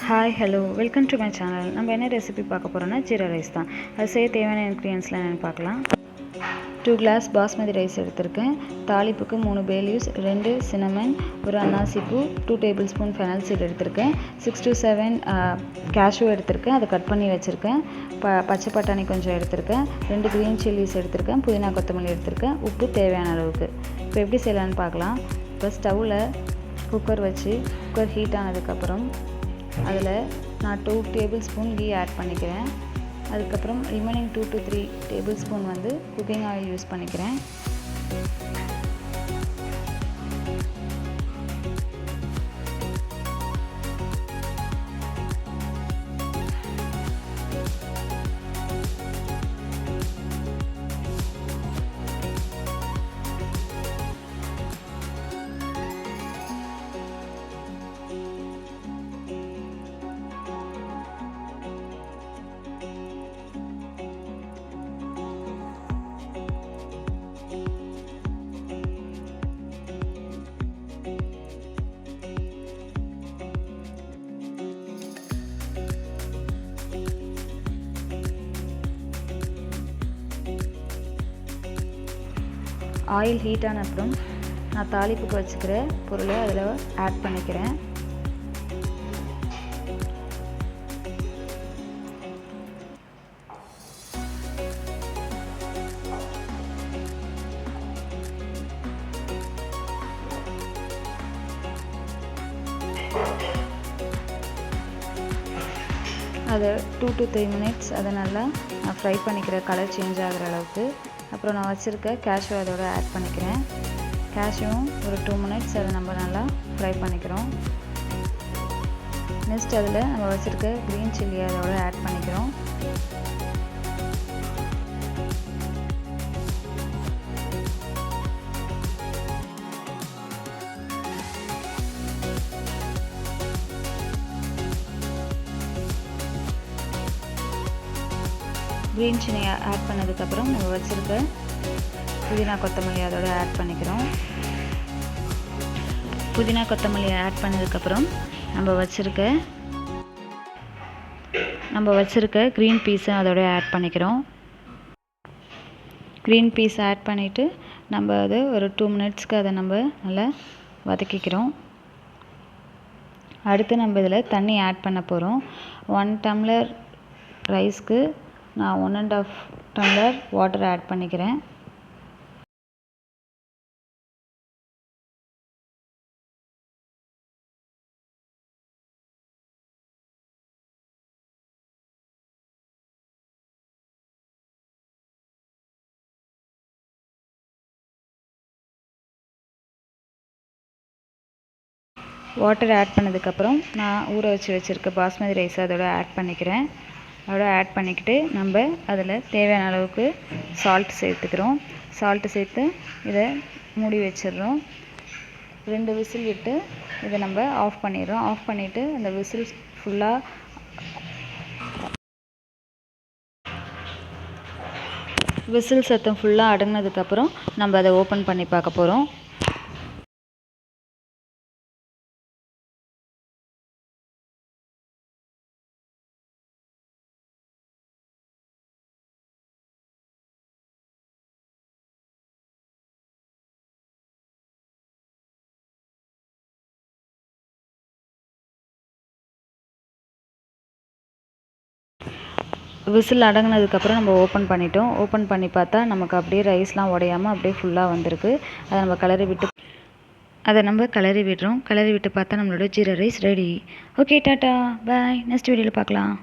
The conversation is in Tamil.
Hi hello welcome to my channel. நம்ம என்ன ரெசிபி பார்க்க போகிறோம்னா ஜீரா ரைஸ் தான். அது செய்ய தேவையான இன்க்ரீடியன்ஸ்லாம் என்னென்னு பார்க்கலாம். 2 கிளாஸ் பாஸ்மதி ரைஸ் எடுத்திருக்கேன். தாளிப்புக்கு 3 பே லீவ்ஸ், 2 சினமன், ஒரு அன்னாசிப்பூ, 2 டேபிள் ஸ்பூன் ஃபெனல் சீட் எடுத்திருக்கேன். 6 to 7 கேஷ்யூ எடுத்திருக்கேன், அதை கட் பண்ணி வச்சுருக்கேன். பச்சை பட்டாணி கொஞ்சம் எடுத்திருக்கேன். 2 க்ரீன் சில்லிஸ் எடுத்திருக்கேன். புதினா கொத்தமல்லி எடுத்திருக்கேன். உப்பு தேவையான அளவுக்கு. இப்போ எப்படி செய்யலான்னு பார்க்கலாம். இப்போ ஸ்டவ்வில் குக்கர் வச்சு குக்கர் ஹீட் ஆனதுக்கப்புறம் அதில் நான் 2 டேபிள் ஸ்பூன் கீ ஆட் பண்ணிக்கிறேன். அதுக்கப்புறம் remaining 2 to 3 table spoon cooking oil use பண்ணிக்கிறேன். ஆயில் ஹீட் ஆன அப்புறம் நான் தாளிப்புக்கு வச்சுக்கிற பொருளை அதில் ஆட் பண்ணிக்கிறேன். அதை 2 to 3 minutes அதை நல்லா நான் ஃப்ரை பண்ணிக்கிற கலர் சேஞ்ச் ஆகிற அளவுக்கு. அப்புறம் நான் வச்சுருக்க கேஷ்யூ அதோட ஆட் பண்ணிக்கிறேன். கேஷ்யூவும் ஒரு 2 minutes அதை நம்ம நல்லா ஃப்ரை பண்ணிக்கிறோம். நெக்ஸ்ட் அதில் நம்ம வச்சுருக்க க்ரீன் சில்லி அதோட ஆட் பண்ணிக்கிறோம். க்ரீன் சில்லியை ஆட் பண்ணதுக்கப்புறம் நம்ம வச்சுருக்க புதினா கொத்தமல்லி அதோட ஆட் பண்ணிக்கிறோம். புதினா கொத்தமல்லியை ஆட் பண்ணதுக்கப்புறம் நம்ம வச்சுருக்க க்ரீன் பீஸை அதோட ஆட் பண்ணிக்கிறோம். க்ரீன் பீஸ் ஆட் பண்ணிவிட்டு நம்ம அதை ஒரு 2 minutesக்கு அதை நம்ம நல்லா வதக்கிக்கிறோம். அடுத்து நம்ம இதில் தண்ணி ஆட் பண்ண போகிறோம். 1 டம்ளர் ரைஸ்க்கு நான் 1.5 டம்ளர் வாட்டர் ஆட் பண்ணிக்கிறேன். வாட்டர் ஆட் பண்ணதுக்கப்புறம் நான் ஊற வச்சுருக்க பாஸ்மதி ரைஸ் அதோட ஆட் பண்ணிக்கிறேன். அதோட ஆட் பண்ணிக்கிட்டு நம்ம அதில் தேவையான அளவுக்கு சால்ட் சேர்த்துக்கிறோம். சால்ட்டு சேர்த்து இதை மூடி வச்சிடுறோம். 2 விசில் விட்டு இதை நம்ம ஆஃப் பண்ணிடுறோம். ஆஃப் பண்ணிவிட்டு அந்த விசில் சத்தம் ஃபுல்லாக அடங்கினதுக்கப்புறம் நம்ம அதை ஓப்பன் பண்ணி பார்க்க போகிறோம். விசில் அடங்கினதுக்கப்புறம் நம்ம ஓப்பன் பண்ணிட்டோம். ஓப்பன் பண்ணி பார்த்தா நமக்கு அப்படியே ரைஸ்லாம் உடையாமல் அப்படியே ஃபுல்லாக வந்திருக்கு. அதை நம்ம கிளறி விடுறோம். கிளறி விட்டு பார்த்தா நம்மளோட jeera rice ready. Okay, tata, bye. Next வீடியோவில் பார்க்கலாம்.